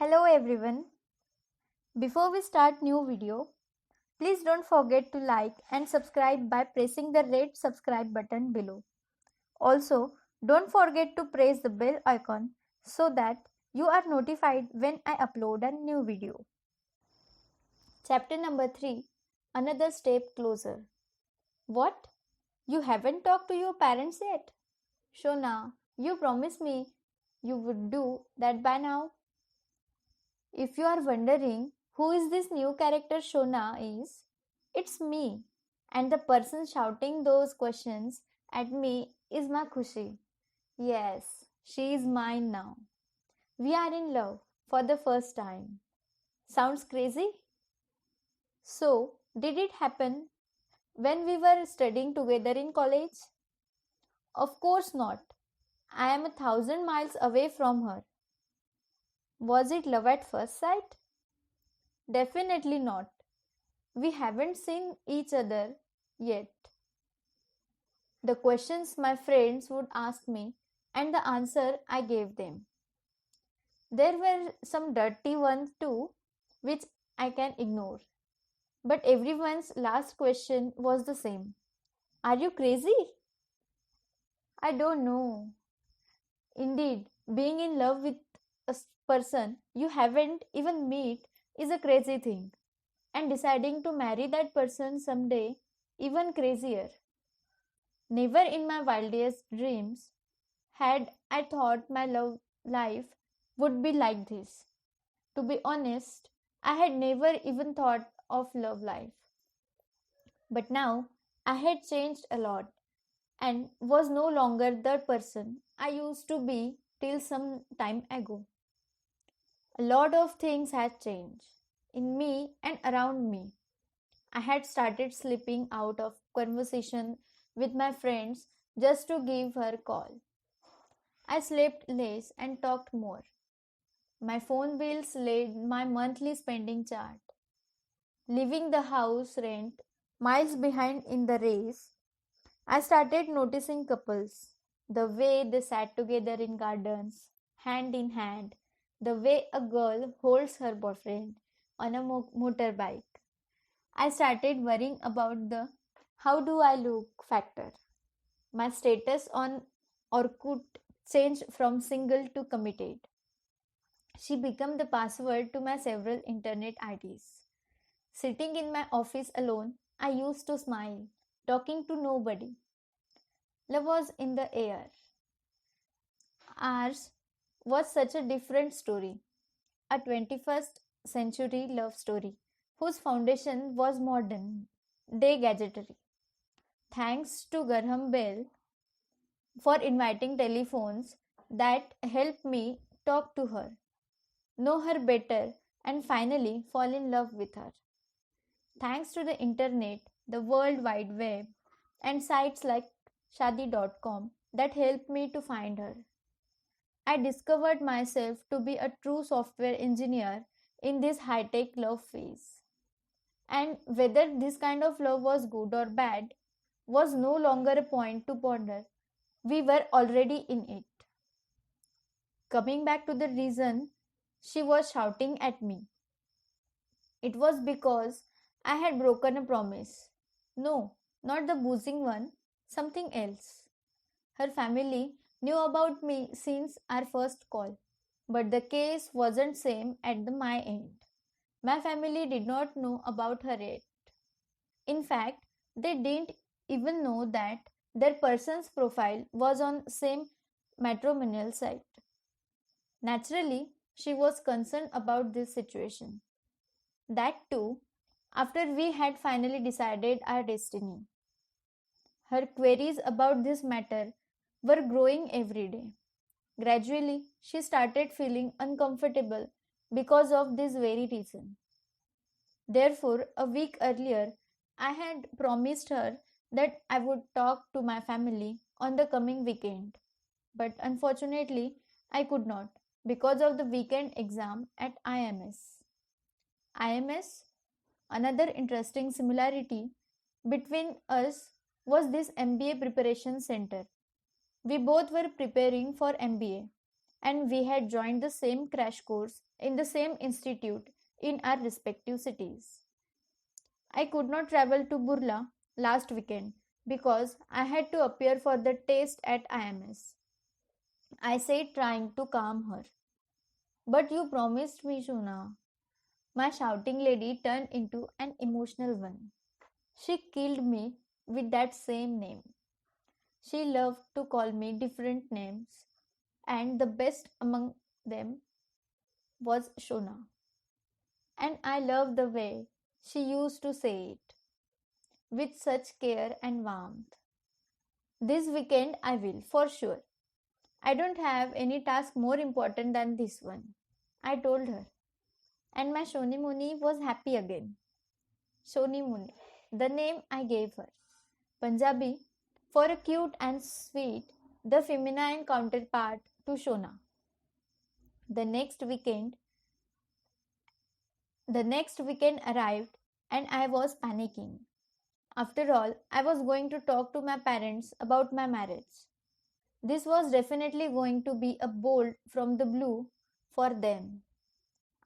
Hello everyone. Before we start new video, please don't forget to like and subscribe by pressing the red subscribe button below. Also, don't forget to press the bell icon so that you are notified when I upload a new video. Chapter number 3. Another step closer. What? You haven't talked to your parents yet? Shona, you promised me you would do that by now. If you are wondering who is this new character Shona is, it's me. And the person shouting those questions at me is my Khushi. Yes, she is mine now. We are in love for the first time. Sounds crazy? So, did it happen when we were studying together in college? Of course not. I am 1,000 miles away from her. Was it love at first sight? Definitely not. We haven't seen each other yet. The questions my friends would ask me and the answer I gave them. There were some dirty ones too, which I can ignore. But everyone's last question was the same. Are you crazy? I don't know. Indeed, being in love with a person you haven't even met is a crazy thing. And deciding to marry that person someday, even crazier. Never in my wildest dreams had I thought my love life would be like this. To be honest, I had never even thought of love life. But now I had changed a lot and was no longer the person I used to be till some time ago. A lot of things had changed in me and around me. I had started slipping out of conversation with my friends just to give her a call. I slept less and talked more. My phone bills laid my monthly spending chart. Leaving the house rent miles behind in the race, I started noticing couples. The way they sat together in gardens, hand in hand. The way a girl holds her boyfriend on a motorbike. I started worrying about the how do I look factor. My status on Orkut changed from single to committed. She became the password to my several internet IDs. Sitting in my office alone, I used to smile, talking to nobody. Love was in the air. Ours was such a different story, a 21st century love story whose foundation was modern day gadgetry. Thanks to Graham Bell for inviting telephones that helped me talk to her, know her better, and finally fall in love with her. Thanks to the internet, the World Wide Web, and sites like Shadi.com that helped me to find her. I discovered myself to be a true software engineer in this high tech love phase. And whether this kind of love was good or bad was no longer a point to ponder. We were already in it. Coming back to the reason she was shouting at me, it was because I had broken a promise. No, not the boozing one, something else. Her family knew about me since our first call, but the case wasn't same at my end. My family did not know about her yet. In fact, they didn't even know that their person's profile was on same matrimonial site. Naturally, she was concerned about this situation. That too, after we had finally decided our destiny. Her queries about this matter were growing every day. Gradually, she started feeling uncomfortable because of this very reason. Therefore, a week earlier, I had promised her that I would talk to my family on the coming weekend. But unfortunately, I could not because of the weekend exam at IMS. IMS, another interesting similarity between us was this MBA preparation center. We both were preparing for MBA, and we had joined the same crash course in the same institute in our respective cities. I could not travel to Burla last weekend because I had to appear for the test at IMS. I said, trying to calm her. But you promised me, Shuna. My shouting lady turned into an emotional one. She killed me with that same name. She loved to call me different names, and the best among them was Shona. And I loved the way she used to say it with such care and warmth. This weekend I will, for sure. I don't have any task more important than this one, I told her. And my Shoni Muni was happy again. Shoni Muni, the name I gave her. Punjabi, for a cute and sweet, the feminine counterpart to Shona. The next weekend, the next weekend arrived and I was panicking. After all, I was going to talk to my parents about my marriage. This was definitely going to be a bolt from the blue for them.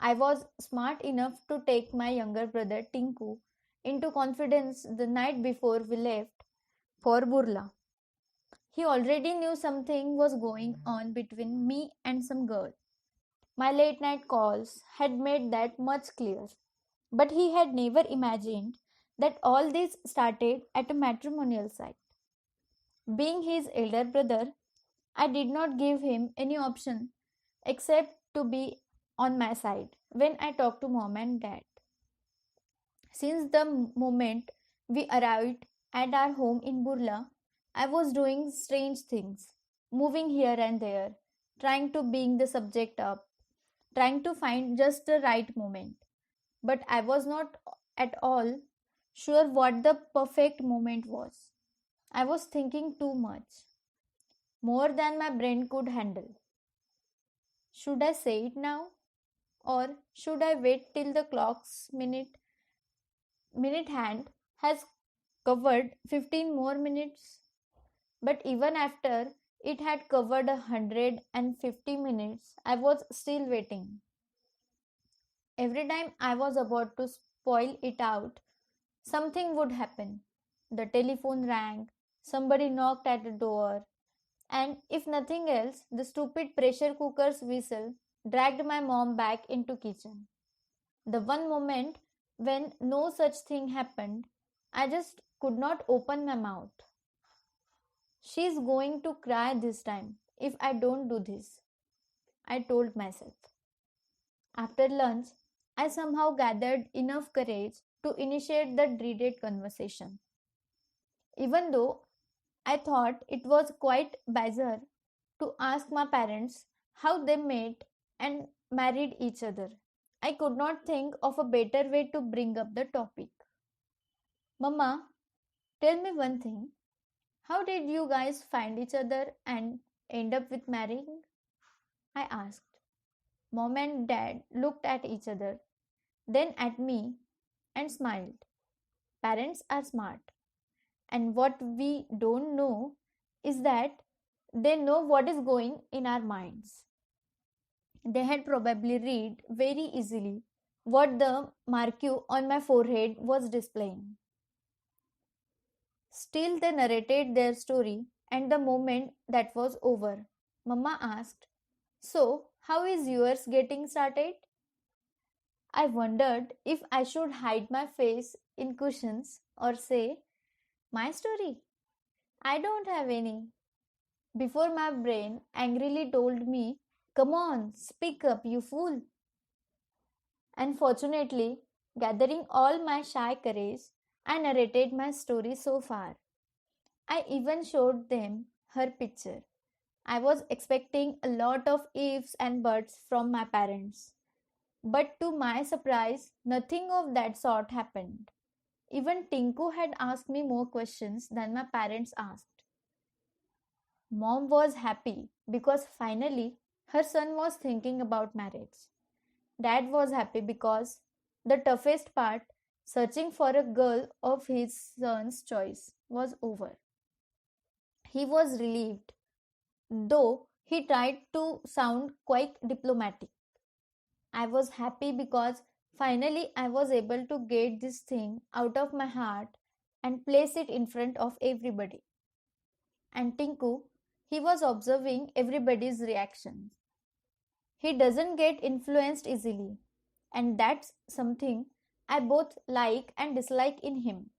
I was smart enough to take my younger brother Tinku into confidence the night before we left for Burla. He already knew something was going on between me and some girl. My late night calls had made that much clear. But he had never imagined that all this started at a matrimonial site. Being his elder brother, I did not give him any option except to be on my side when I talked to mom and dad. Since the moment we arrived at our home in Burla, I was doing strange things, moving here and there, trying to bring the subject up, trying to find just the right moment. But I was not at all sure what the perfect moment was. I was thinking too much, more than my brain could handle. Should I say it now? Or should I wait till the clock's minute hand has covered 15 more minutes? But even after it had covered 150 minutes, I was still waiting. Every time I was about to spoil it out, something would happen. The telephone rang, somebody knocked at the door, and if nothing else, the stupid pressure cooker's whistle dragged my mom back into kitchen. The one moment when no such thing happened, I just could not open my mouth. She's going to cry this time if I don't do this, I told myself. After lunch, I somehow gathered enough courage to initiate the dreaded conversation. Even though I thought it was quite bizarre to ask my parents how they met and married each other. I could not think of a better way to bring up the topic. Mama, tell me one thing. How did you guys find each other and end up with marrying? I asked. Mom and dad looked at each other, then at me, and smiled. Parents are smart, and what we don't know is that they know what is going in our minds. They had probably read very easily what the marquee on my forehead was displaying. Still, they narrated their story, and the moment that was over, Mama asked, so, how is yours getting started? I wondered if I should hide my face in cushions or say, my story? I don't have any. Before my brain angrily told me, come on, speak up, you fool. And fortunately, gathering all my shy courage, I narrated my story so far. I even showed them her picture. I was expecting a lot of ifs and buts from my parents. But to my surprise, nothing of that sort happened. Even Tinku had asked me more questions than my parents asked. Mom was happy because finally her son was thinking about marriage. Dad was happy because the toughest part, searching for a girl of his son's choice, was over. He was relieved, though He tried to sound quite diplomatic. I was happy because finally I was able to get this thing out of my heart and place it in front of everybody. And Tinku, he was observing everybody's reactions. He doesn't get influenced easily, and that's something I both like and dislike in him.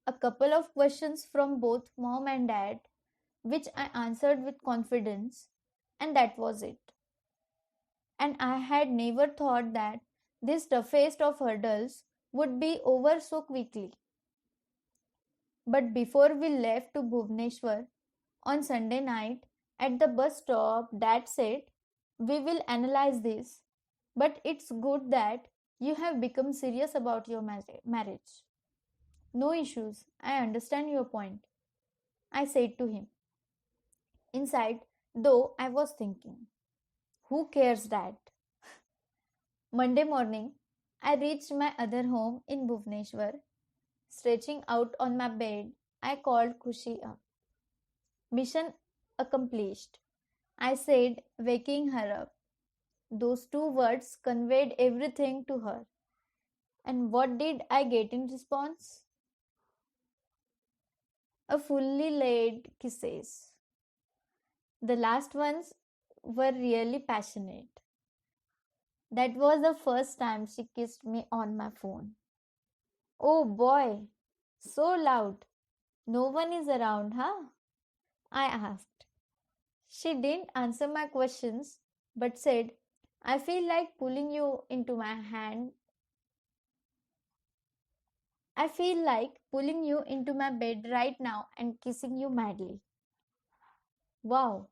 A couple of questions from both mom and dad, which I answered with confidence, and that was it. And I had never thought that this toughest of hurdles would be over so quickly. But before we left to Bhubaneswar on Sunday night at the bus stop, Dad said, "We will analyze this, but it's good that you have become serious about your marriage. No issues, I understand your point," I said to him. Inside, though, I was thinking, who cares, Dad? Monday morning, I reached my other home in Bhubaneswar. Stretching out on my bed, I called Khushi up. Mission accomplished, I said, waking her up. Those two words conveyed everything to her. And what did I get in response? A fully laid kisses. The last ones were really passionate. That was the first time she kissed me on my phone. Oh boy, so loud. No one is around, huh? I asked. She didn't answer my questions but said, "I feel like pulling you into my hand. I feel like pulling you into my bed right now and kissing you madly." Wow,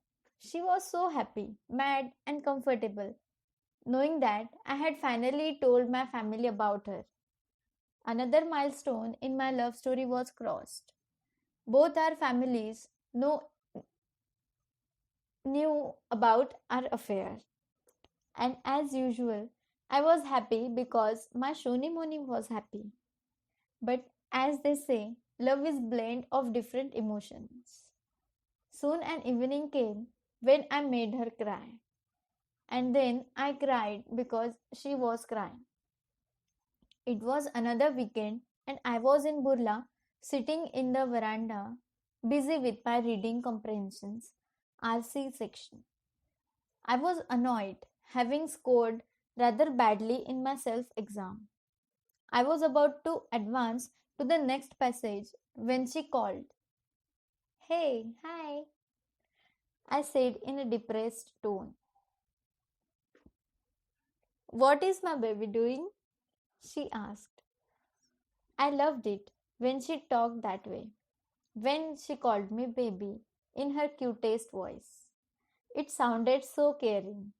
she was so happy, mad, and comfortable, knowing that I had finally told my family about her. Another milestone in my love story was crossed. Both our families knew about our affair. And as usual, I was happy because my Shonimoni was happy. But as they say, love is blend of different emotions. Soon an evening came when I made her cry. And then I cried because she was crying. It was another weekend and I was in Burla sitting in the veranda busy with my reading comprehensions RC section. I was annoyed, having scored rather badly in my self exam. I was about to advance to the next passage when she called. "Hey, hi," I said in a depressed tone. "What is my baby doing?" she asked. I loved it when she talked that way, when she called me baby in her cutest voice. It sounded so caring,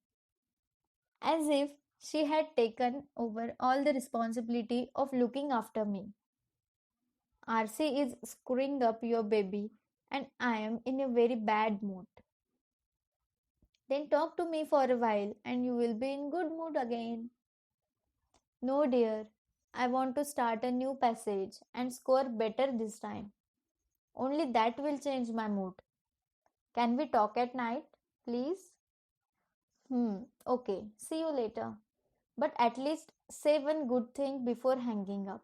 as if she had taken over all the responsibility of looking after me. "RC is screwing up your baby, and I am in a very bad mood." "Then talk to me for a while, and you will be in good mood again." "No, dear. I want to start a new passage and score better this time. Only that will change my mood. Can we talk at night, please?" Okay. See you later. But at least say one good thing before hanging up.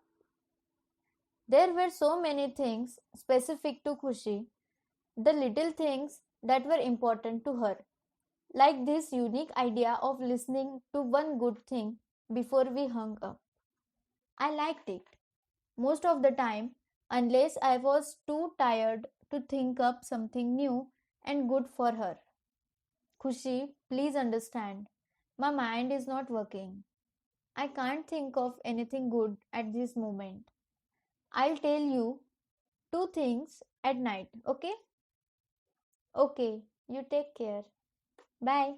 There were so many things specific to Khushi, the little things that were important to her, like this unique idea of listening to one good thing before we hung up. I liked it most of the time, unless I was too tired to think up something new and good for her. "Khushi, please understand. My mind is not working. I can't think of anything good at this moment. I'll tell you two things at night, okay?" "Okay, you take care. Bye."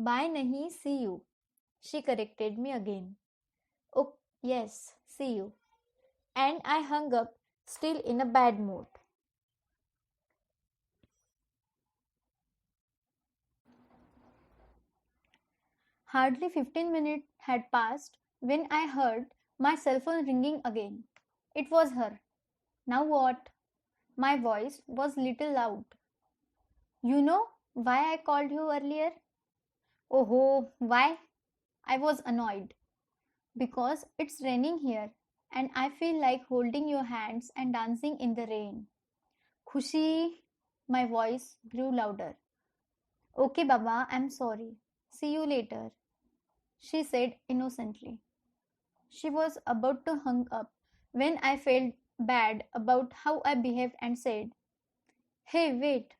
"Bye nahi, see you," she corrected me again. "Oh, yes, see you." And I hung up, still in a bad mood. Hardly 15 minutes had passed when I heard my cell phone ringing again. It was her. "Now what?" My voice was little loud. "You know Why I called you earlier? Oh, why? I was annoyed. Because it's raining here and I feel like holding your hands and dancing in the rain. Khushi, my voice grew louder. Okay, Baba, I'm sorry. See you later, she said innocently. She was about to hang up when I felt bad about how I behaved and said, Hey, wait,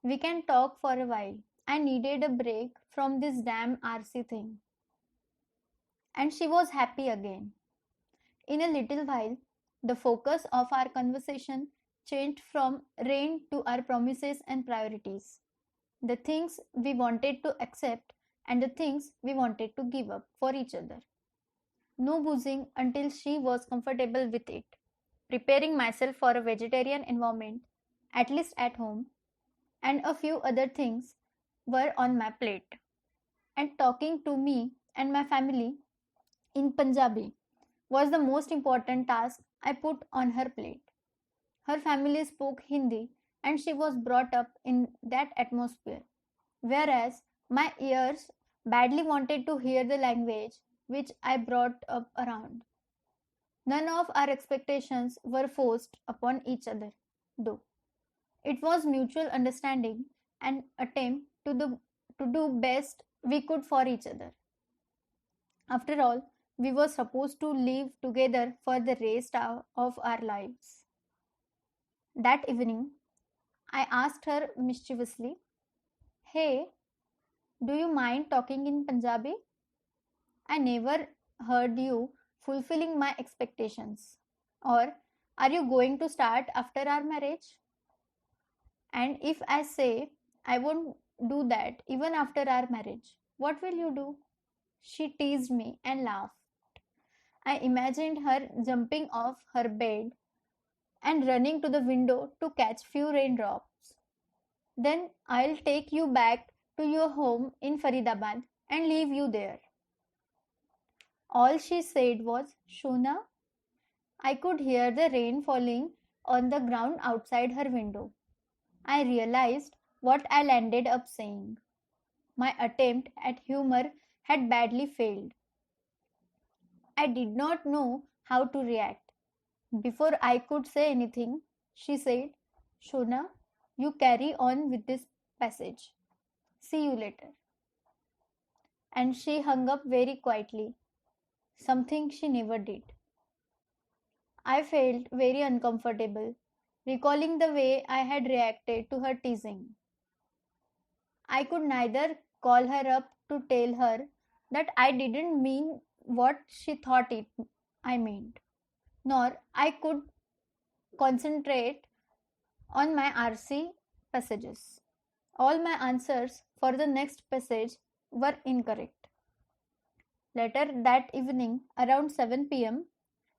we can talk for a while. I needed a break from this damn RC thing. And she was happy again. In a little while, the focus of our conversation changed from rain to our promises and priorities, the things we wanted to accept and the things we wanted to give up for each other. No boozing until she was comfortable with it. Preparing myself for a vegetarian environment, at least at home, and a few other things were on my plate. And talking to me and my family in Punjabi was the most important task I put on her plate. Her family spoke Hindi and she was brought up in that atmosphere, whereas my ears badly wanted to hear the language which I brought up around. None of our expectations were forced upon each other, though. It was mutual understanding and attempt to do best we could for each other. After all, we were supposed to live together for the rest of our lives. That evening, I asked her mischievously, Hey, do you mind talking in Punjabi? I never heard you fulfilling my expectations. Or are you going to start after our marriage? And if I say I won't do that even after our marriage, what will you do? She teased me and laughed. I imagined her jumping off her bed and running to the window to catch few raindrops. Then I'll take you back to your home in Faridabad and leave you there. All she said was, Shona. I could hear the rain falling on the ground outside her window. I realized what I landed up saying. My attempt at humor had badly failed. I did not know how to react. Before I could say anything, she said, Shona, you carry on with this passage. See you later. And she hung up very quietly, something she never did. I felt very uncomfortable, recalling the way I had reacted to her teasing. I could neither call her up to tell her that I didn't mean what she thought I meant, nor I could concentrate on my RC passages. All my answers for the next passage were incorrect. Later that evening, around 7 p.m.,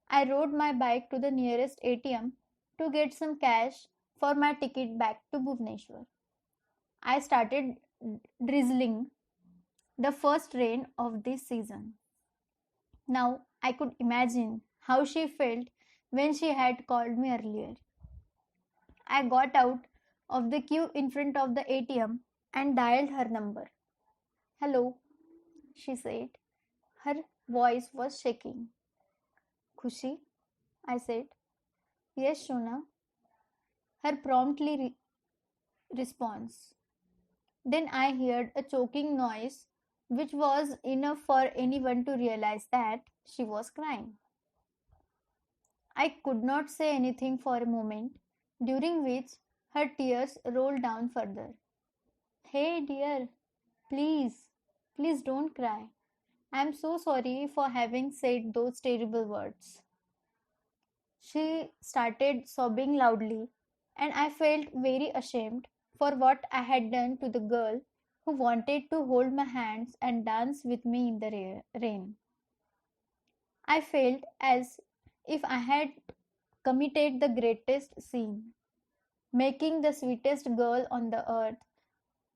I rode my bike to the nearest ATM to get some cash for my ticket back to Bhubaneswar. I started drizzling, the first rain of this season. Now I could imagine how she felt when she had called me earlier. I got out of the queue in front of the ATM and dialed her number. Hello, she said. Her voice was shaking. Khushi, I said. Yes, Shona. Her promptly response. Then I heard a choking noise, which was enough for anyone to realize that she was crying. I could not say anything for a moment, during which her tears rolled down further. Hey, dear, please, please don't cry. I am so sorry for having said those terrible words. She started sobbing loudly, and I felt very ashamed for what I had done to the girl who wanted to hold my hands and dance with me in the rain. I felt as if I had committed the greatest sin, making the sweetest girl on the earth,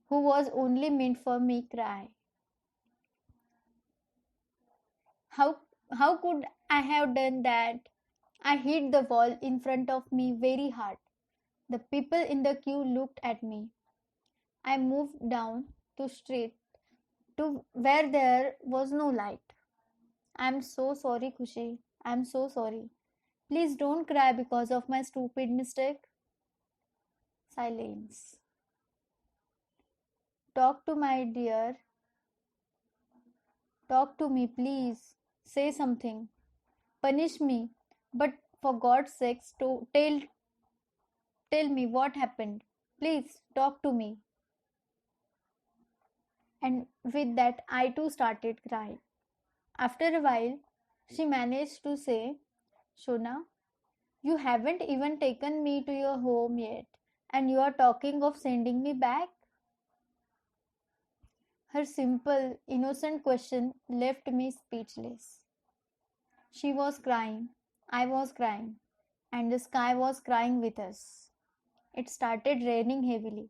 who was only meant for me, cry. How, how could I have done that? I hit the wall in front of me very hard. The people in the queue looked at me. I moved down to street to where there was no light. I'm so sorry, Khushi. I'm so sorry. Please don't cry because of my stupid mistake. Silence. Talk to my dear. Talk to me, please. Say something. Punish me. But for God's sakes, to tell me what happened. Please talk to me. And with that, I too started crying. After a while, she managed to say, Shona, you haven't even taken me to your home yet, and you are talking of sending me back? Her simple, innocent question left me speechless. She was crying, I was crying, and the sky was crying with us. It started raining heavily.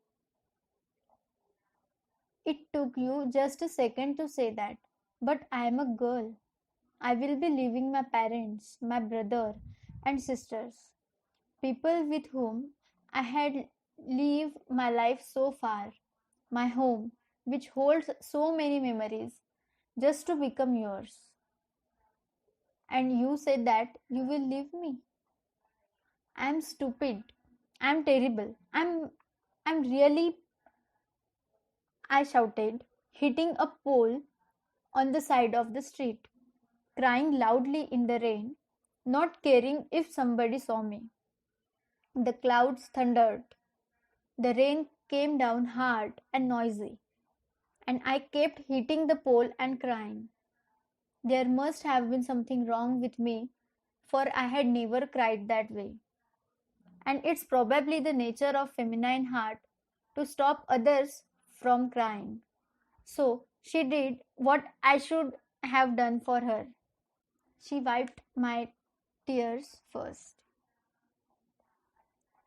It took you just a second to say that, but I am a girl. I will be leaving my parents, my brother and sisters, people with whom I had lived my life so far, my home, which holds so many memories, just to become yours. And you said that you will leave me. I'm stupid. I'm terrible. I'm really, I shouted, hitting a pole on the side of the street, crying loudly in the rain, not caring if somebody saw me. The clouds thundered. The rain came down hard and noisy, and I kept hitting the pole and crying. There must have been something wrong with me, for I had never cried that way. And it's probably the nature of feminine heart to stop others from crying. So she did what I should have done for her. She wiped my tears first.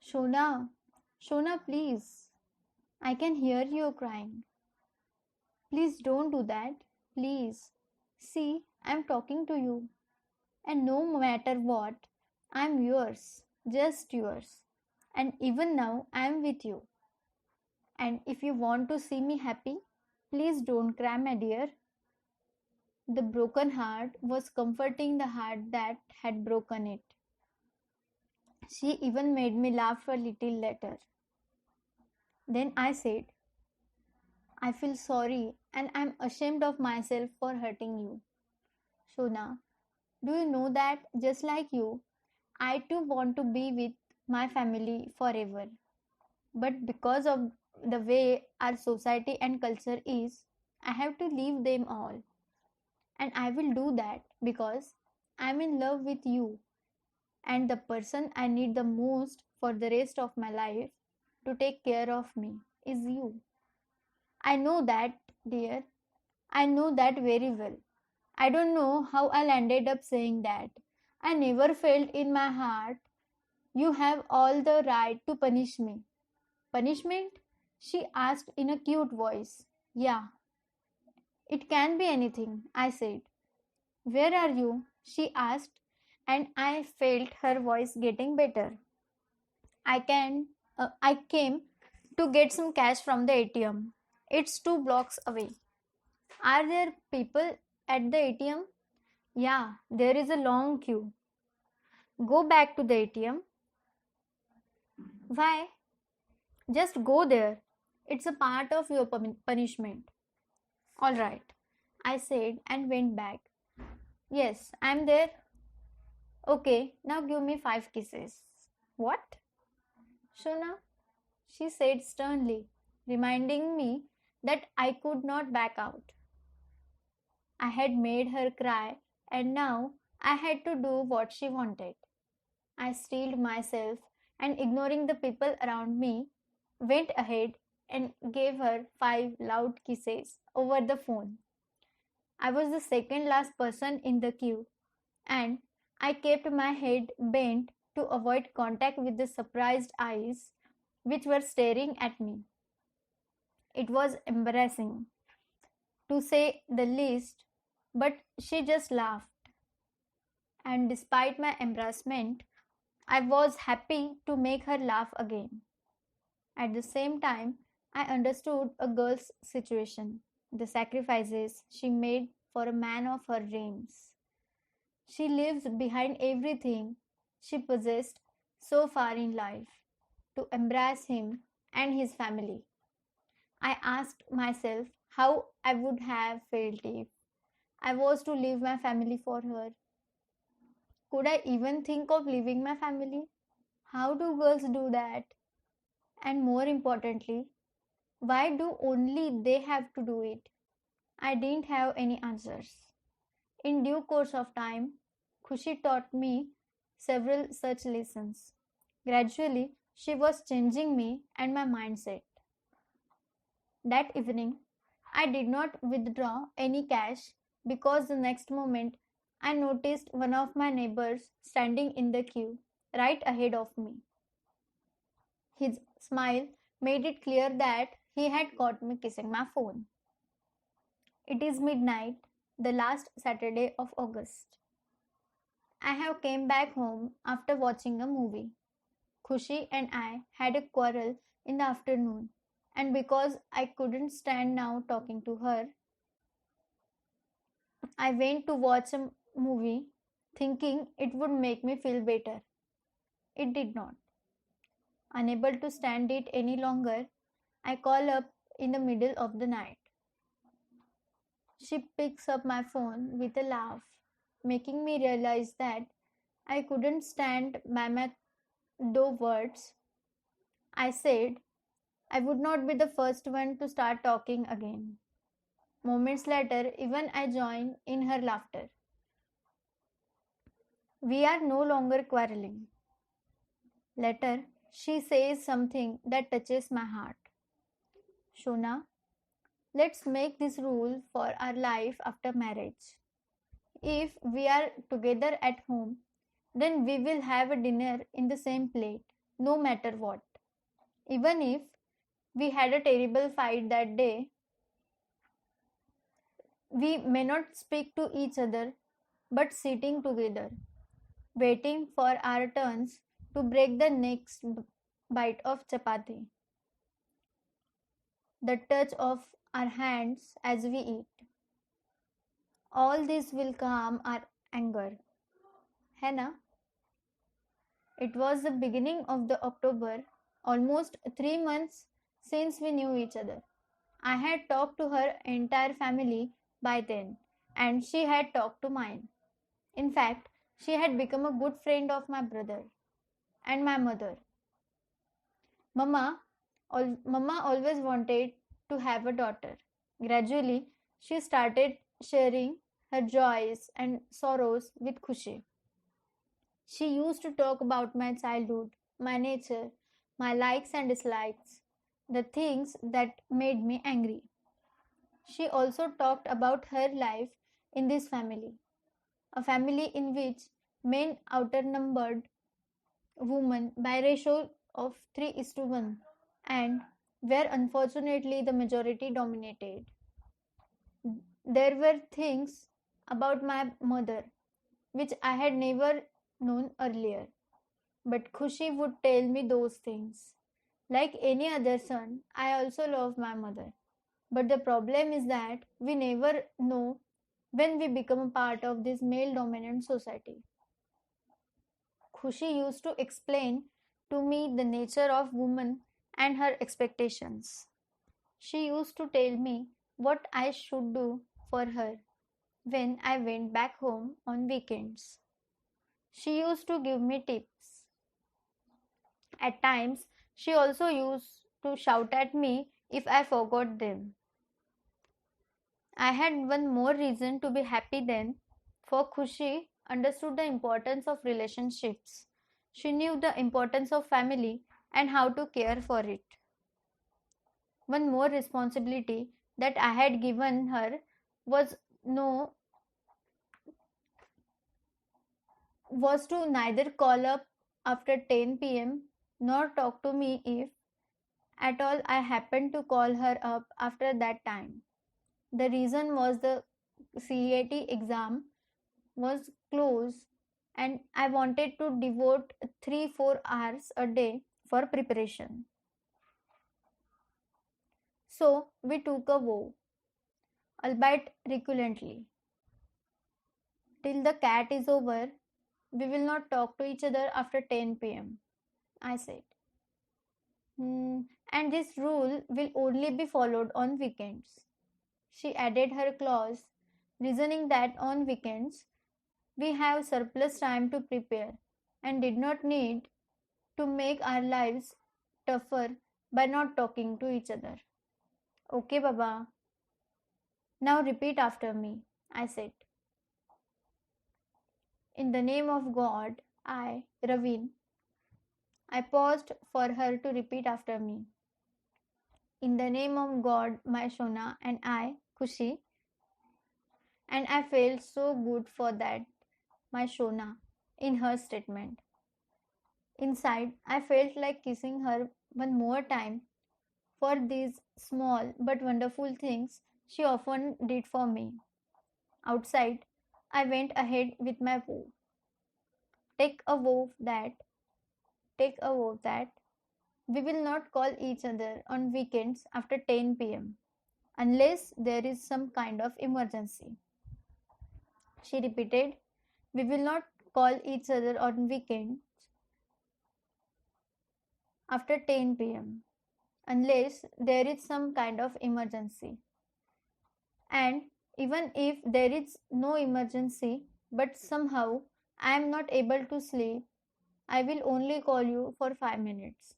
Shona, Shona, please. I can hear you crying. Please don't do that. Please. See, I'm talking to you. And no matter what, I'm yours. Just yours. And even now, I'm with you. And if you want to see me happy, please don't cry, my dear. The broken heart was comforting the heart that had broken it. She even made me laugh a little later. Then I said, I feel sorry and I'm ashamed of myself for hurting you. Shona, do you know that just like you, I too want to be with my family forever. But because of the way our society and culture is, I have to leave them all. And I will do that because I'm in love with you and the person I need the most for the rest of my life to take care of me is you. I know that, dear. I know that very well. I don't know how I landed up saying that. I never felt in my heart, you have all the right to punish me. Punishment? She asked in a cute voice. Yeah, it can be anything, I said. Where are you? She asked, and I felt her voice getting better. I came to get some cash from the ATM. It's 2 blocks away. Are there people at the ATM? Yeah, there is a long queue. Go back to the ATM. Why? Just go there. It's a part of your punishment. All right, I said and went back. Yes, I'm there. Okay, now give me 5 kisses. What? Shona, she said sternly, reminding me that I could not back out. I had made her cry, and now I had to do what she wanted. I steeled myself and, ignoring the people around me, went ahead and gave her 5 loud kisses over the phone. I was the second last person in the queue, and I kept my head bent to avoid contact with the surprised eyes which were staring at me. It was embarrassing, to say the least, but she just laughed. And despite my embarrassment, I was happy to make her laugh again. At the same time, I understood a girl's situation, the sacrifices she made for a man of her dreams. She leaves behind everything she possessed so far in life to embrace him and his family. I asked myself how I would have felt if I was to leave my family for her. Could I even think of leaving my family? How do girls do that? And more importantly, why do only they have to do it? I didn't have any answers. In due course of time, Khushi taught me several such lessons. Gradually, she was changing me and my mindset. That evening, I did not withdraw any cash because the next moment I noticed one of my neighbors standing in the queue right ahead of me. His smile made it clear that he had caught me kissing my phone. It is midnight, the last Saturday of August. I have came back home after watching a movie. Khushi and I had a quarrel in the afternoon, and because I couldn't stand now talking to her, I went to watch a movie thinking it would make me feel better. It did not. Unable to stand it any longer, I call up in the middle of the night. She picks up my phone with a laugh, making me realize that I couldn't stand by my words. I said I would not be the first one to start talking again. Moments later, even I joined in her laughter. We are no longer quarreling. Later, she says something that touches my heart. Shona, let's make this rule for our life after marriage. If we are together at home, then we will have a dinner in the same plate, no matter what. Even if we had a terrible fight that day, we may not speak to each other, but sitting together, waiting for our turns to break the next bite of chapati, the touch of our hands as we eat. All this will calm our anger. Hannah, it was the beginning of the October, almost 3 months since we knew each other. I had talked to her entire family by then, and she had talked to mine. In fact, she had become a good friend of my brother and my mother. Mama always wanted to have a daughter. Gradually, she started sharing her joys and sorrows with Khushi. She used to talk about my childhood, my nature, my likes and dislikes, the things that made me angry. She also talked about her life in this family, a family in which men outnumbered women by ratio of 3 is to 1 and where unfortunately the majority dominated. There were things about my mother which I had never known earlier, but Khushi would tell me those things. Like any other son, I also love my mother. But the problem is that we never know when we become a part of this male dominant society. Khushi used to explain to me the nature of woman and her expectations. She used to tell me what I should do for her when I went back home on weekends. She used to give me tips. At times, she also used to shout at me if I forgot them. I had one more reason to be happy then, for Khushi understood the importance of relationships. She knew the importance of family and how to care for it. One more responsibility that I had given her was no was to neither call up after 10 p.m. nor talk to me if at all I happened to call her up after that time. The reason was the CAT exam was close and I wanted to devote 3 4 hours a day for preparation. So we took a vow, albeit reluctantly. Till the cat is over, we will not talk to each other after 10 p.m., I said. And this rule will only be followed on weekends. She added her clause, reasoning that on weekends we have surplus time to prepare and did not need to make our lives tougher by not talking to each other. Okay, Baba. Now repeat after me, I said. In the name of God, Ravin. I paused for her to repeat after me. In the name of God, my Shona, and I, Kushi. And I felt so good for that, my Shona, in her statement. Inside, I felt like kissing her one more time for these small but wonderful things she often did for me. Outside, I went ahead with my vow. Take a vow that, take a vow that we will not call each other on weekends after 10 p.m. unless there is some kind of emergency. She repeated, we will not call each other on weekends after 10 p.m. unless there is some kind of emergency. And even if there is no emergency, but somehow I am not able to sleep, I will only call you for 5 minutes.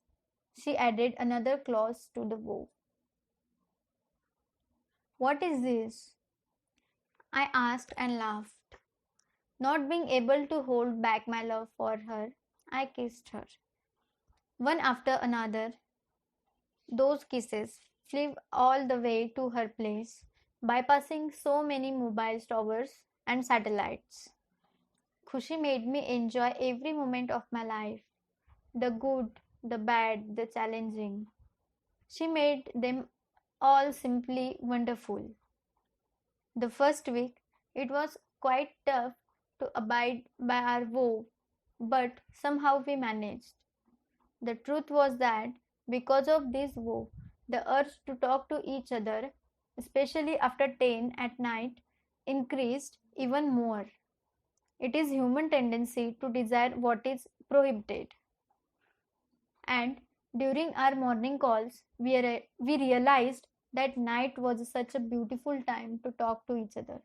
She added another clause to the vow. What is this? I asked and laughed. Not being able to hold back my love for her, I kissed her. One after another, those kisses flew all the way to her place, bypassing so many mobile towers and satellites. Khushi made me enjoy every moment of my life, the good, the bad, the challenging. She made them all simply wonderful. The first week, it was quite tough to abide by our vow, but somehow we managed. The truth was that because of this vow, the urge to talk to each other, especially after 10 at night, increased even more. It is human tendency to desire what is prohibited. And during our morning calls, we realized that night was such a beautiful time to talk to each other.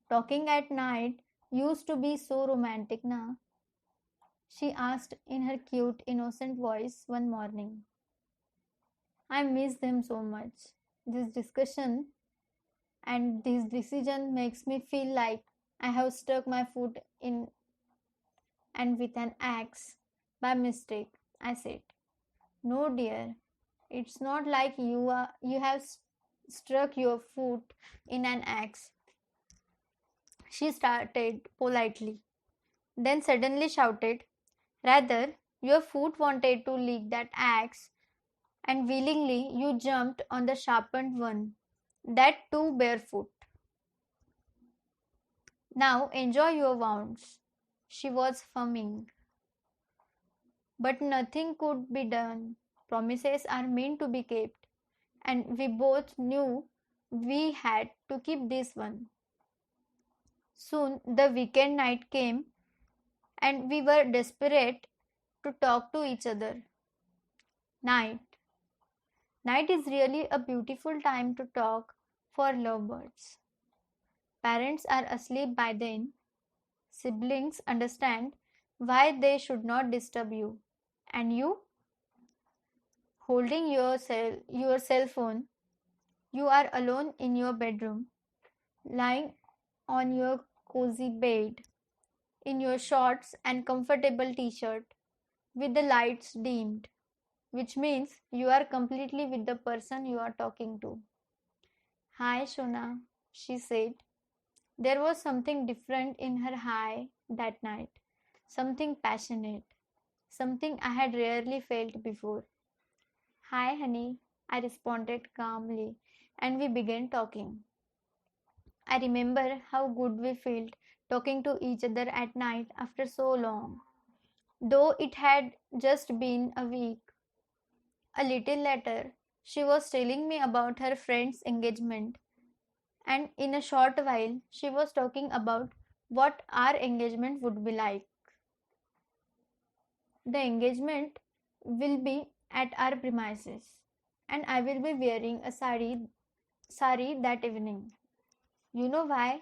Talking at night used to be so romantic, na? She asked in her cute, innocent voice one morning. I miss them so much. This discussion and this decision makes me feel like I have stuck my foot in and with an axe by mistake, I said. No, dear, it's not like you have struck your foot in an axe. She started politely, then suddenly shouted, rather, your foot wanted to lick that axe, and willingly you jumped on the sharpened one, that too barefoot. Now enjoy your wounds. She was firming. But nothing could be done. Promises are meant to be kept, and we both knew we had to keep this one. Soon the weekend night came, and we were desperate to talk to each other. Night. Night is really a beautiful time to talk for lovebirds. Parents are asleep by then. Siblings understand why they should not disturb you. And you, holding your cell phone, you are alone in your bedroom, lying on your cozy bed, in your shorts and comfortable t-shirt, with the lights dimmed, which means you are completely with the person you are talking to. Hi, Shona, she said. There was something different in her hi that night, something passionate, something I had rarely felt before. Hi, honey, I responded calmly, and we began talking. I remember how good we felt talking to each other at night after so long, though it had just been a week. A little later, She was telling me about her friend's engagement, and in a short while, she was talking about what our engagement would be like. The engagement will be at our premises, and I will be wearing a sari that evening. You know why?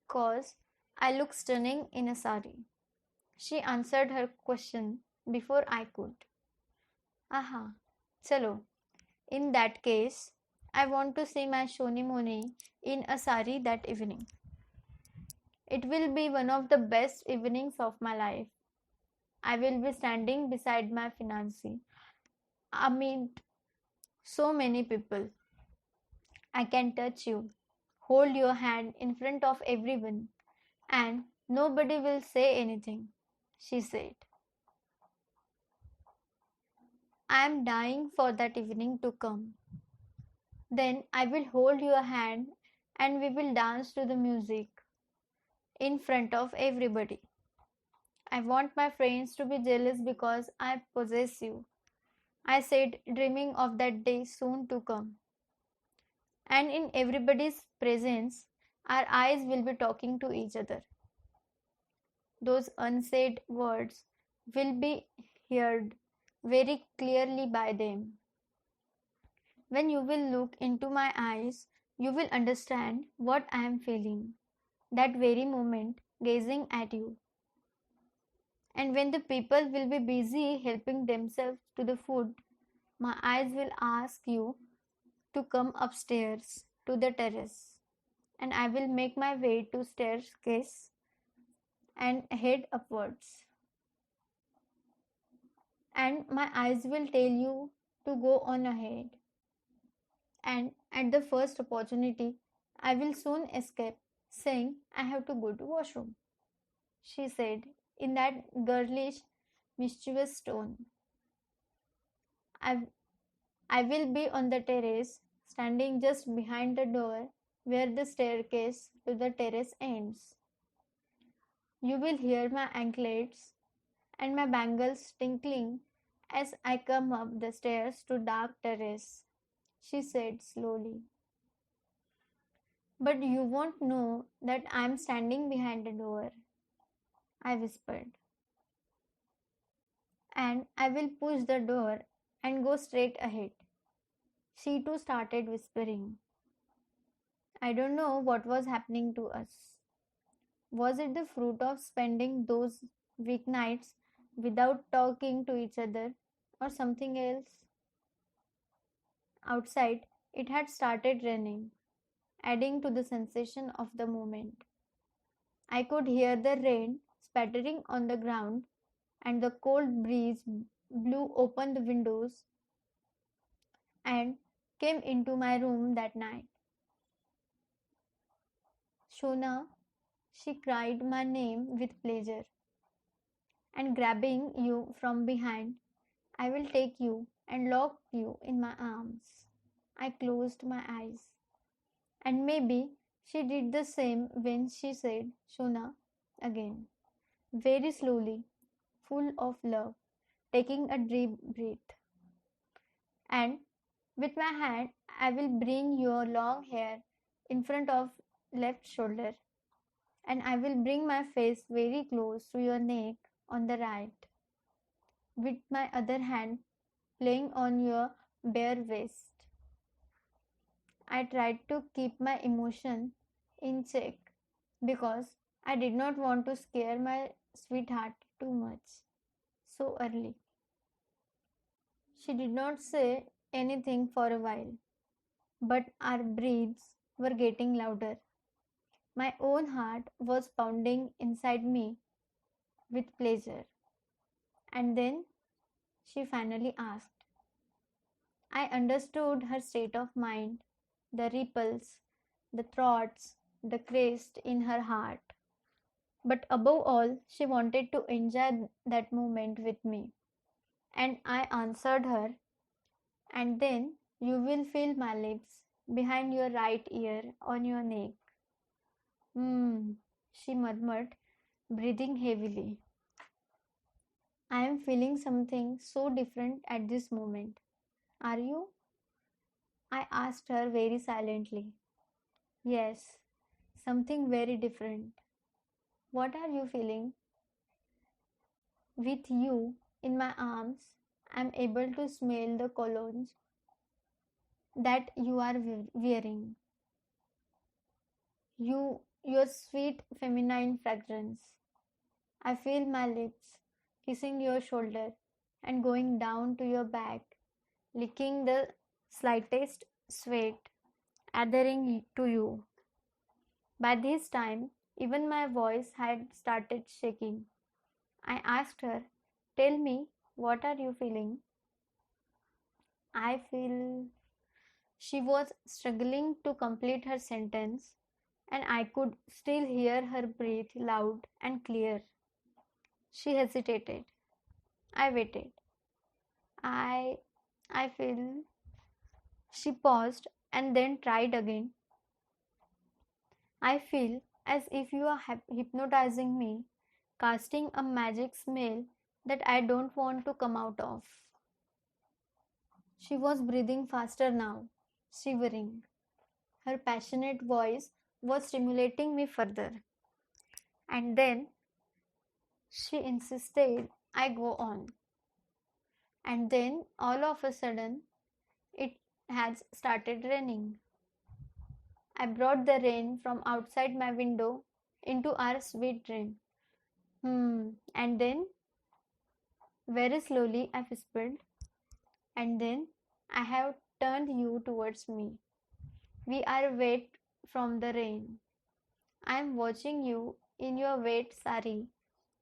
Cause I look stunning in a sari. She answered her question before I could. Aha, chalo. In that case, I want to see my Shonimoni in a sari that evening. It will be one of the best evenings of my life. I will be standing beside my fiancé amid so many people. I can touch you, hold your hand in front of everyone, and nobody will say anything, she said. I am dying for that evening to come. Then I will hold your hand and we will dance to the music in front of everybody. I want my friends to be jealous because I possess you, I said, dreaming of that day soon to come. And in everybody's presence, our eyes will be talking to each other. Those unsaid words will be heard very clearly by them. When you will look into my eyes, you will understand what I am feeling that very moment gazing at you. And when the people will be busy helping themselves to the food, my eyes will ask you to come upstairs to the terrace, and I will make my way to staircase and head upwards. And my eyes will tell you to go on ahead. And at the first opportunity, I will soon escape, saying I have to go to washroom, she said in that girlish, mischievous tone. I, I will be on the terrace, standing just behind the door where the staircase to the terrace ends. You will hear my anklets and my bangles tinkling as I come up the stairs to dark terrace, she said slowly. But you won't know that I am standing behind the door, I whispered. And I will push the door and go straight ahead. She too started whispering. I don't know what was happening to us. Was it the fruit of spending those weeknights without talking to each other or something else? Outside, it had started raining, adding to the sensation of the moment. I could hear the rain spattering on the ground, and the cold breeze blew open the windows and came into my room that night. Shona, she cried my name with pleasure, and grabbing you from behind, I will take you and lock you in my arms. I closed my eyes, and maybe she did the same when she said Shona again, very slowly, full of love, taking a deep breath. And with my hand, I will bring your long hair in front of left shoulder, and I will bring my face very close to your neck on the right, with my other hand playing on your bare waist. I tried to keep my emotion in check because I did not want to scare my sweetheart too much so early. She did not say anything for a while, but our breaths were getting louder. My own heart was pounding inside me with pleasure. And then she finally asked. I understood her state of mind, the ripples, the thoughts, the crest in her heart. But above all, she wanted to enjoy that moment with me. And I answered her, and then you will feel my lips behind your right ear on your neck. Hmm, she murmured, breathing heavily. I am feeling something so different at this moment. Are you? I asked her very silently. Yes, something very different. What are you feeling? With you in my arms, I'm able to smell the colognes that you are wearing. Your sweet feminine fragrance. I feel my lips kissing your shoulder and going down to your back, licking the slightest sweat, adhering to you. By this time, even my voice had started shaking. I asked her, "Tell me, what are you feeling?" I feel. She was struggling to complete her sentence, and I could still hear her breath loud and clear. She hesitated. I waited. I I feel. She paused and then tried again. I feel as if you are hypnotizing me, casting a magic spell that I don't want to come out of. She was breathing faster now, shivering. Her passionate voice was stimulating me further. And then she insisted I go on. And then all of a sudden, it has started raining. I brought the rain from outside my window into our sweet dream. And then, very slowly, I whispered, and then I have turned you towards me. We are wet from the rain. I am watching you in your wet sari,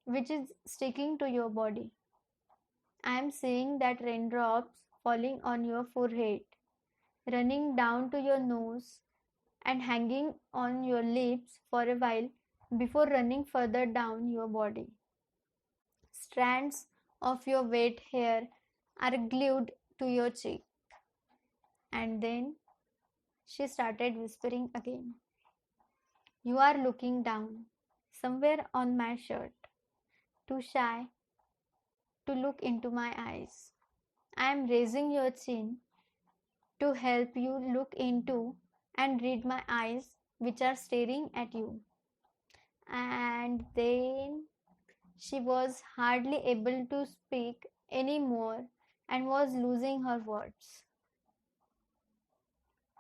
which is sticking to your body. I am seeing that raindrops falling on your forehead, running down to your nose, and hanging on your lips for a while before running further down your body. Strands of your wet hair are glued to your cheek. And then she started whispering again. You are looking down, somewhere on my shirt, too shy to look into my eyes. I am raising your chin to help you look into and read my eyes, which are staring at you. And then she was hardly able to speak any more and was losing her words.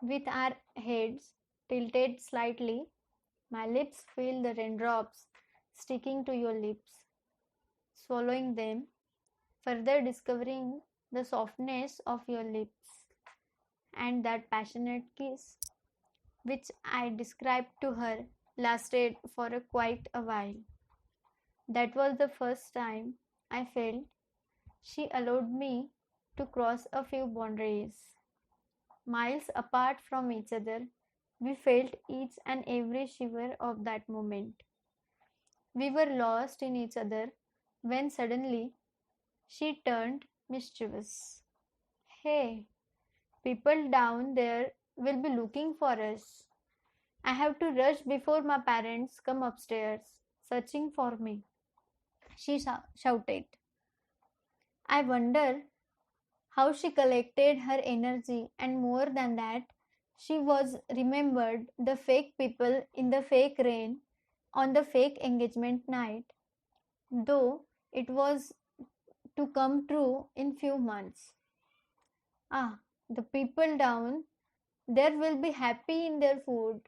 With our heads tilted slightly, my lips feel the raindrops sticking to your lips, swallowing them, further discovering the softness of your lips, and that passionate kiss, which I described to her, lasted for quite a while. That was the first time I felt she allowed me to cross a few boundaries. Miles apart from each other, we felt each and every shiver of that moment. We were lost in each other when suddenly she turned mischievous. Hey, people down there will be looking for us. I have to rush before my parents come upstairs, searching for me, she shouted. I wonder how she collected her energy, and more than that, she was remembered the fake people in the fake rain on the fake engagement night, though it was to come true in few months. Ah, the people down there will be happy in their food.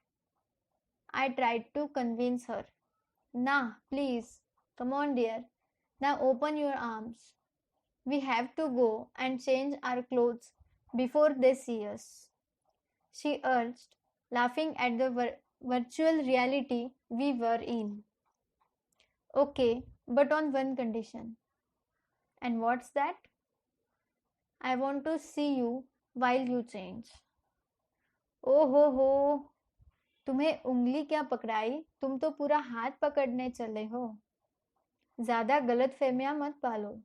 I tried to convince her. Nah, please, come on, dear. Now open your arms. We have to go and change our clothes before they see us, she urged, laughing at the virtual reality we were in. Okay, but on one condition. And what's that? I want to see you while you change. ओ हो, तुम्हें उंगली क्या पकड़ाई, तुम तो पूरा हाथ पकड़ने चले हो. ज्यादा गलत फहमियां मत पालो.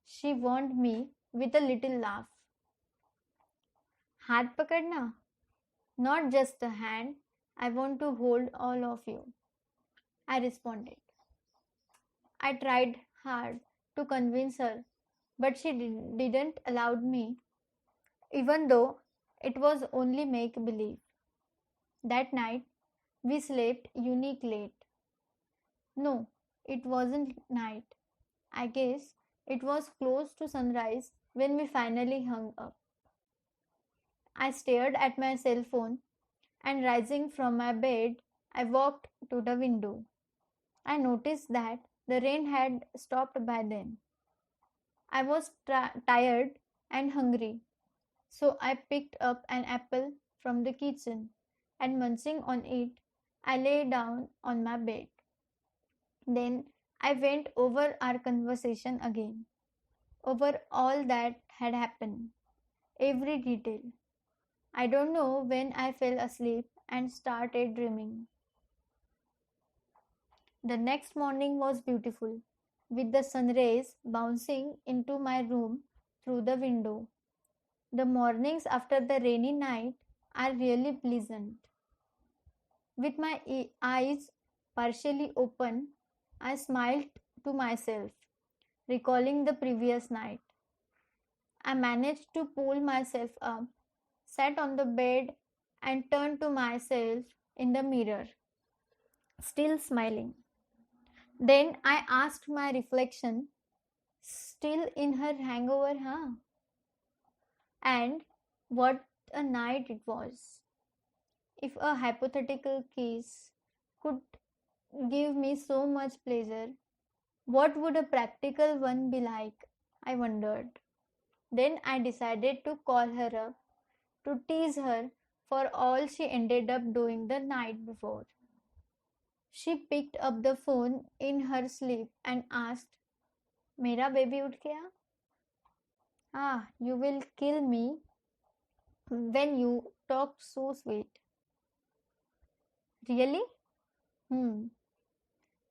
She warned me with a little laugh. हाथ पकड़ना? Not just the hand. I want to hold all of you, I responded. I tried hard to convince her, but she didn't allow me, even though It was only make believe. That night, we slept unique late. No, it wasn't night. I guess it was close to sunrise when we finally hung up. I stared at my cell phone and rising from my bed, I walked to the window. I noticed that the rain had stopped by then. I was tired and hungry, so I picked up an apple from the kitchen and munching on it, I lay down on my bed. Then I went over our conversation again, over all that had happened, every detail. I don't know when I fell asleep and started dreaming. The next morning was beautiful, with the sun rays bouncing into my room through the window. The mornings after the rainy night are really pleasant. With my eyes partially open, I smiled to myself, recalling the previous night. I managed to pull myself up, sat on the bed, and turned to myself in the mirror, still smiling. Then I asked my reflection, still in her hangover, huh? And what a night it was. If a hypothetical kiss could give me so much pleasure, what would a practical one be like? I wondered. Then I decided to call her up to tease her for all she ended up doing the night before. She picked up the phone in her sleep and asked, मेरा baby उठ गया? Ah, you will kill me when you talk so sweet. Really? Hmm.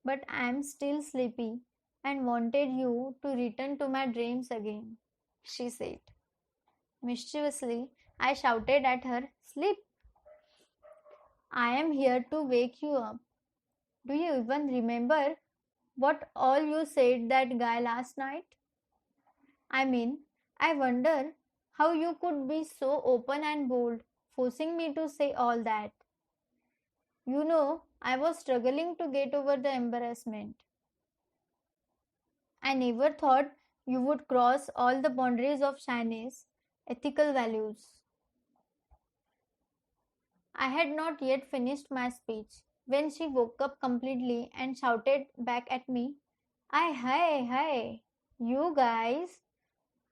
But I am still sleepy and wanted you to return to my dreams again, she said. Mischievously, I shouted at her, Sleep! I am here to wake you up. Do you even remember what all you said that guy last night? I mean, I wonder how you could be so open and bold, forcing me to say all that. You know, I was struggling to get over the embarrassment. I never thought you would cross all the boundaries of shyness, ethical values. I had not yet finished my speech when she woke up completely and shouted back at me, Hi, you guys,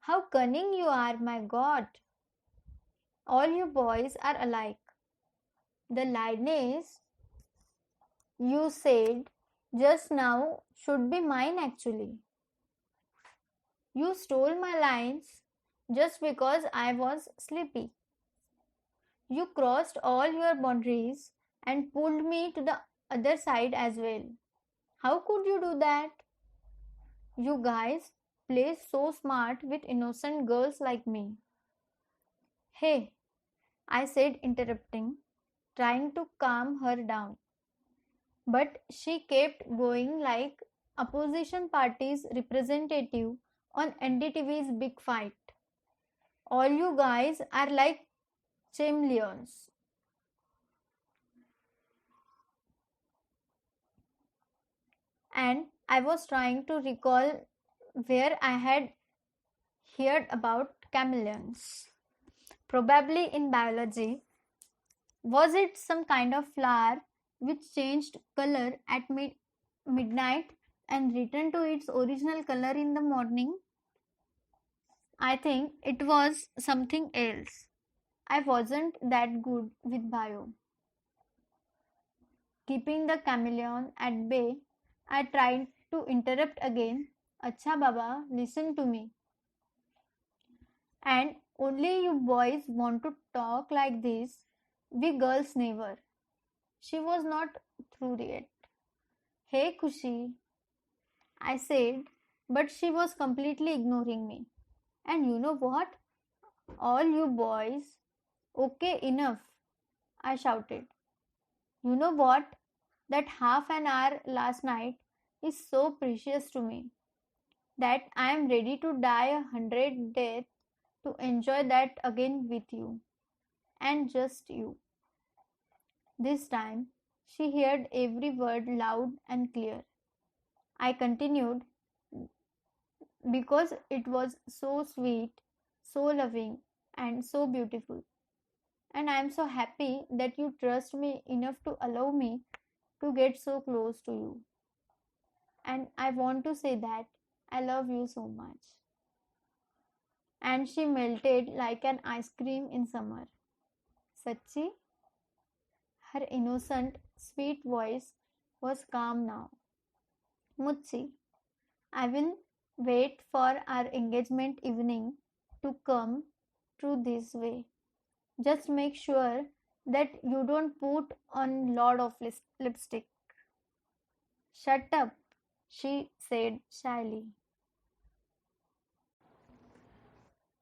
how cunning you are, my god. All you boys are alike. The lightness you said just now should be mine actually. You stole my lines just because I was sleepy. You crossed all your boundaries and pulled me to the other side as well. How could you do that? You guys play so smart with innocent girls like me. Hey, I said, interrupting, trying to calm her down. But she kept going like opposition party's representative on NDTV's Big Fight. All you guys are like chameleons. And I was trying to recall where I had heard about chameleons. Probably in biology. Was it some kind of flower which changed color at midnight and returned to its original color in the morning? I think it was something else. I wasn't that good with bio. Keeping the chameleon at bay, I tried to interrupt again. Acha Baba, listen to me. And only you boys want to talk like this. We girls never. She was not through yet. Hey Kushi, I said, but she was completely ignoring me. And you know what? All you boys, okay, enough, I shouted. You know what? That half an hour last night is so precious to me that I am ready to die 100 deaths to enjoy that again with you. and just you. This time, she heard every word loud and clear. I continued because it was so sweet, so loving, and so beautiful. And I am so happy that you trust me enough to allow me to get so close to you. And I want to say that I love you so much. And she melted like an ice cream in summer. Sachi, her innocent, sweet voice was calm now. Mutsi, I will wait for our engagement evening to come through this way. Just make sure that you don't put on lot of lipstick. Shut up, she said shyly.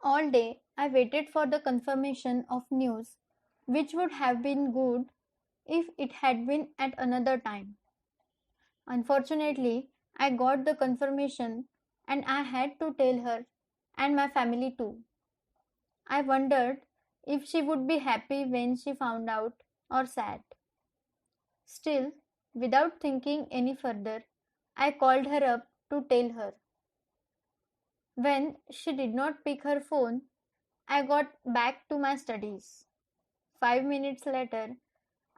All day I waited for the confirmation of news, which would have been good if it had been at another time. Unfortunately, I got the confirmation and I had to tell her and my family too. I wondered if she would be happy when she found out or sad. Still, without thinking any further, I called her up to tell her. When she did not pick her phone, I got back to my studies. 5 minutes later,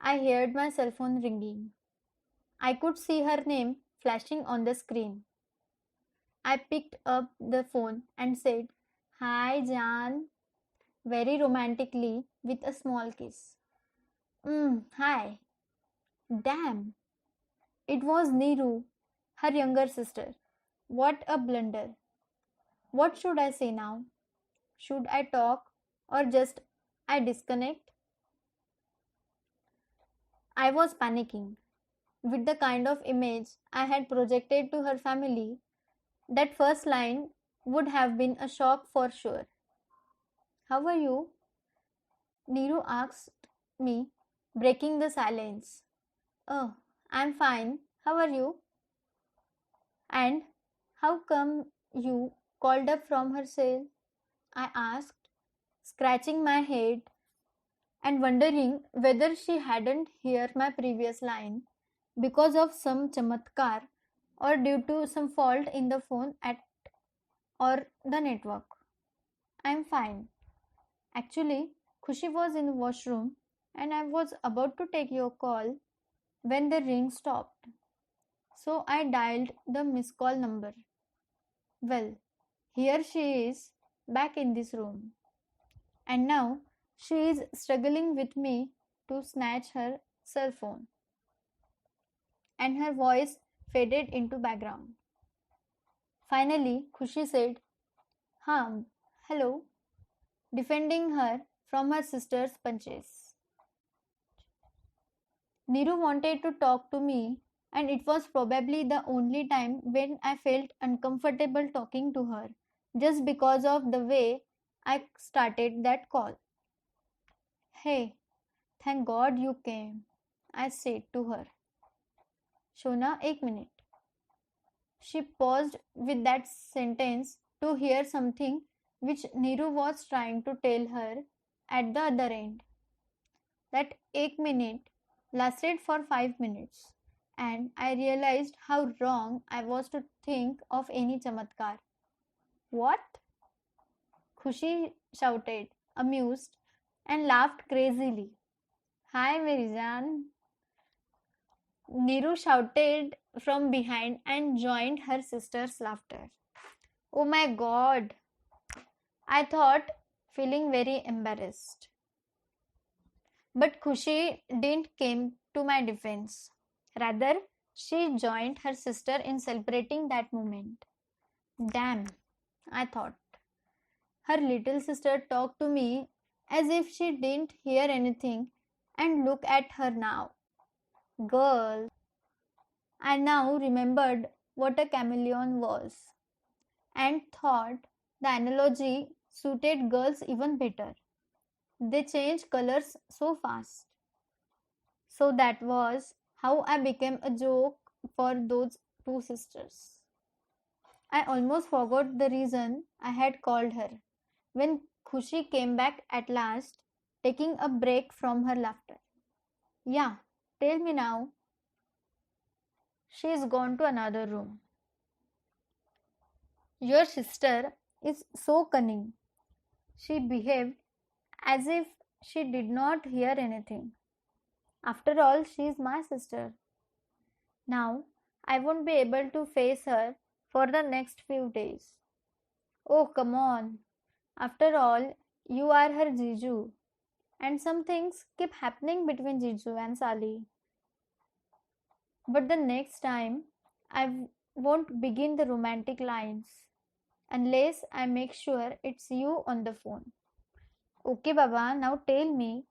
I heard my cell phone ringing. I could see her name flashing on the screen. I picked up the phone and said, "Hi, Jan," very romantically with a small kiss. Hi. Damn, it was Neeru, her younger sister. What a blunder. What should I say now? Should I talk or just I disconnect? I was panicking. With the kind of image I had projected to her family, that first line would have been a shock for sure. How are you? Neeru asked me, breaking the silence. Oh, I'm fine. How are you? And how come you called up from her cell? I asked, scratching my head and wondering whether she hadn't heard my previous line because of some chamatkar or due to some fault in the phone at or the network. I'm fine. Actually, Khushi was in the washroom and I was about to take your call when the ring stopped. So I dialed the missed call number. Well, here she is back in this room. And now she is struggling with me to snatch her cell phone. And her voice faded into background. Finally, Khushi said, hello, defending her from her sister's punches. Neeru wanted to talk to me, and it was probably the only time when I felt uncomfortable talking to her, just because of the way I started that call. Hey, thank God you came, I said to her. Shona, एक minute. She paused with that sentence to hear something which Neeru was trying to tell her at the other end. That 1 minute lasted for 5 minutes, and I realized how wrong I was to think of any chamatkar. What? Khushi shouted, amused, and laughed crazily. Hi, Meri Jaan. Neeru shouted from behind and joined her sister's laughter. Oh my god, I thought, feeling very embarrassed. But Khushi didn't come to my defense. Rather, she joined her sister in celebrating that moment. Damn, I thought. Her little sister talked to me as if she didn't hear anything, and look at her now. Girl. I now remembered what a chameleon was, and thought the analogy suited girls even better. They change colors so fast. So that was how I became a joke for those two sisters. I almost forgot the reason I had called her. When Khushi came back at last, taking a break from her laughter. Yeah, tell me now. She's gone to another room. Your sister is so cunning. She behaved as if she did not hear anything. After all, she is my sister. Now, I won't be able to face her for the next few days. Oh, come on. After all, you are her Jiju, and some things keep happening between Jiju and Sally. But the next time, won't begin the romantic lines unless I make sure it's you on the phone. Okay, Baba, now tell me,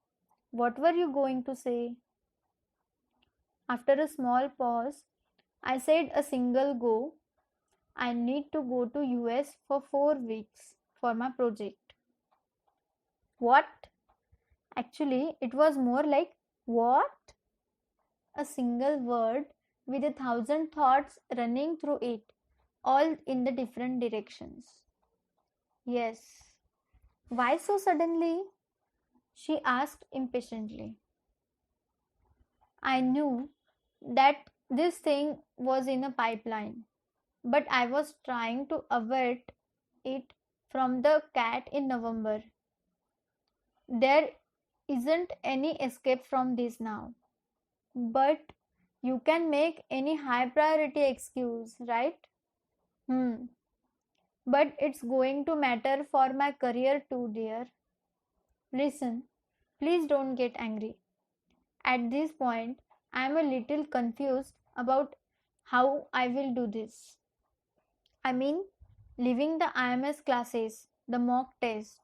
what were you going to say? After a small pause, I said a single go. I need to go to US for 4 weeks for my project. What? Actually, it was more like what? A single word with 1,000 thoughts running through it, all in the different directions. Yes. Why so suddenly? She asked impatiently. I knew that this thing was in a pipeline, but I was trying to avert it from the cat in November. There isn't any escape from this now. But you can make any high priority excuse, right? Hmm. But it's going to matter for my career too, dear. Listen, please don't get angry. At this point, I am a little confused about how I will do this. I mean, leaving the IMS classes, the mock tests.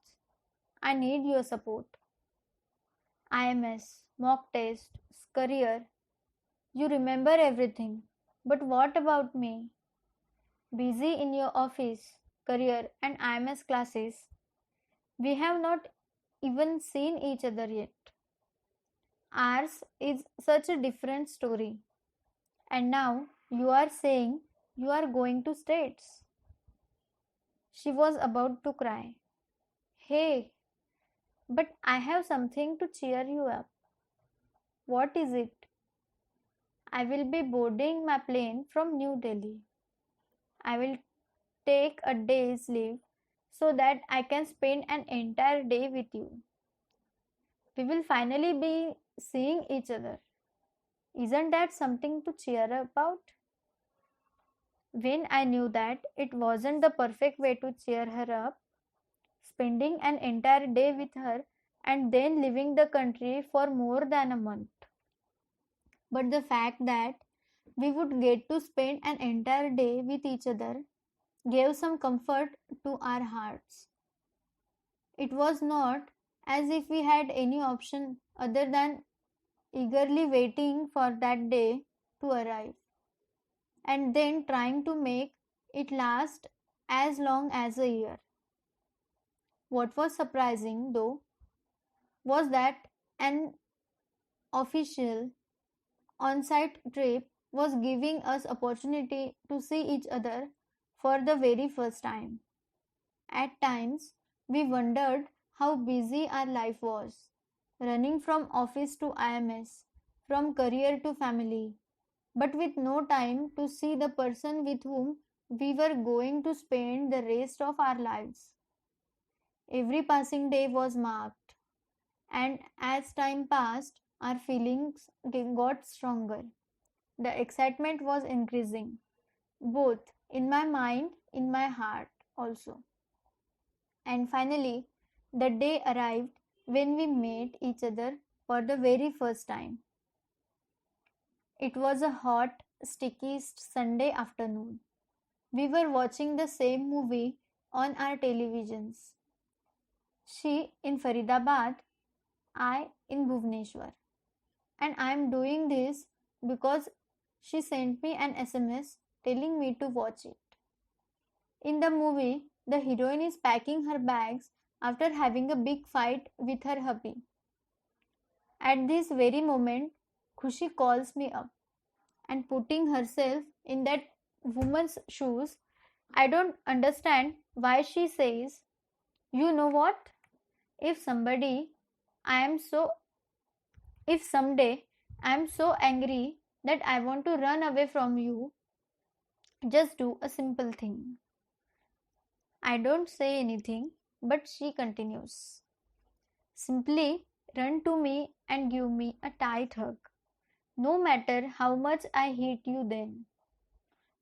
I need your support. IMS, mock tests, career. You remember everything. But what about me? Busy in your office, career, and IMS classes. We have not even seen each other yet. Ours is such a different story. And now you are saying you are going to States. She was about to cry. Hey, but I have something to cheer you up. What is it? I will be boarding my plane from New Delhi. I will take a day's leave so that I can spend an entire day with you. We will finally be seeing each other. Isn't that something to cheer about? When I knew that it wasn't the perfect way to cheer her up, spending an entire day with her and then leaving the country for more than a month. But the fact that we would get to spend an entire day with each other gave some comfort to our hearts. It was not as if we had any option other than eagerly waiting for that day to arrive and then trying to make it last as long as a year. What was surprising, though, was that an official on site trip was giving us opportunity to see each other for the very first time. At times, we wondered how busy our life was, running from office to IMS, from career to family, but with no time to see the person with whom we were going to spend the rest of our lives. Every passing day was marked, and as time passed, our feelings got stronger. The excitement was increasing, both in my mind, in my heart also. And finally, the day arrived when we met each other for the very first time. It was a hot, sticky Sunday afternoon. We were watching the same movie on our televisions. She in Faridabad, I in Bhubaneswar. And I am doing this because she sent me an SMS telling me to watch it. In the movie, the heroine is packing her bags after having a big fight with her hubby. At this very moment, Khushi calls me up and putting herself in that woman's shoes, I don't understand why she says, you know what? If somebody I am so if someday I am so angry that I want to run away from you, just do a simple thing. I don't say anything, but she continues. Simply run to me and give me a tight hug. No matter how much I hate you then,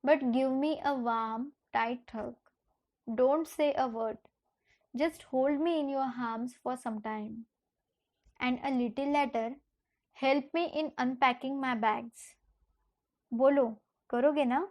but give me a warm, tight hug. Don't say a word. Just hold me in your arms for some time. And a little later, help me in unpacking my bags. बोलो, करोगे ना?